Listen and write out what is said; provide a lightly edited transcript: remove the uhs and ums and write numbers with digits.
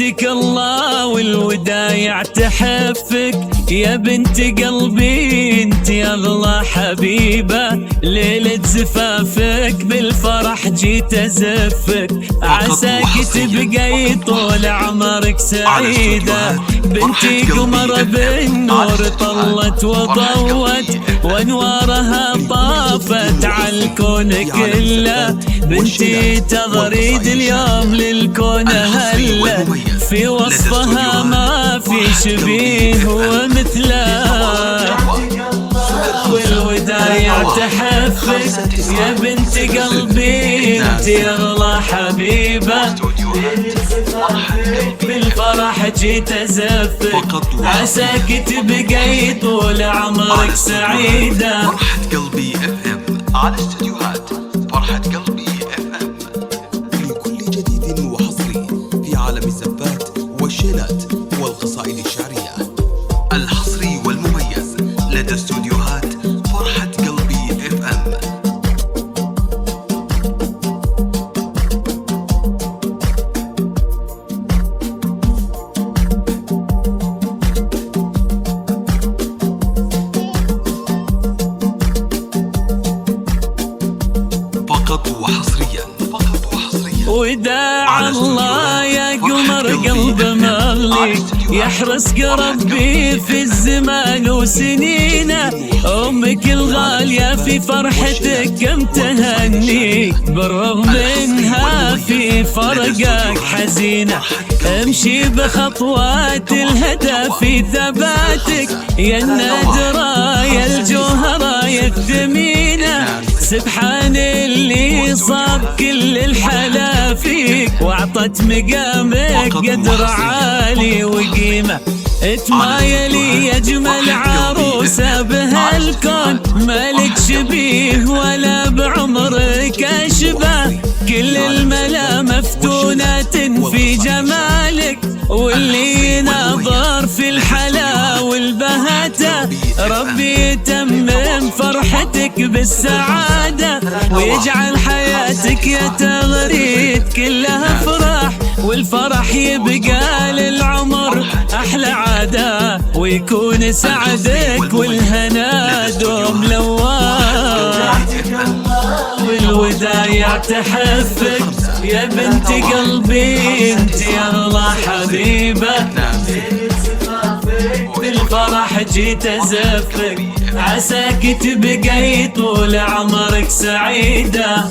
بيتك الله والودايع تحفك، يا بنت قلبي انت اغلى حبيبة. ليلة زفافك بالفرح جيت ازفك، عساك تبقي طول عمرك سعيدة. بنتي قمر بالنور طلت وضوت، وانوارها طافت على الكون كله. بنتي تغريد اليوم للكون هلا، في وصفها ما في شبيه ومثله. والودايع تحفك، يا بنت قلبي انت اغلى حبيبة. بالفرح جيت ازفك، عساك تبقي طول عمرك سعيدة. فرحة قلبي اف ام على استديوهات فرحة قلبي اف ام، لكل جديد وحصري في عالم الزفات والشيلات والقصائد الشعرية. الحصري والمميز لدى استديوهات فرحة قلبي اف ام. فقط وحصريا وداع الله يا قمر قلب مغلي، يحرس ربي في الزمان وسنينه. أمك الغالية في فرحتك كم تهني، بالرغم منها في فرقك حزينة. امشي بخطوات الهدى في ثباتك، يا النادرة يا الجوهرة يا الثمينة. سبحان اللي صاب كل الحلا فيك، واعطت مقامك قدر عالي وقيمة. اتمايلي اجمل عروسة بهالكون، مالك شبيه ولا بعمرك اشبه. كل الملا مفتونة في جمالك، واللي نظر في الحلا والبهاتة. ربي يتمم فرحتك بالسعادة، ويجعل حياتك يا تغريد كلها فرح. والفرح يبقى للعمر أحلى عادة، ويكون سعدك والهنا دوم لواه. والودايع تحفك، يا بنت قلبي انت اغلى حبيبة. بالفرح جيت ازفك، عساك تبقي طول عمرك سعيدة.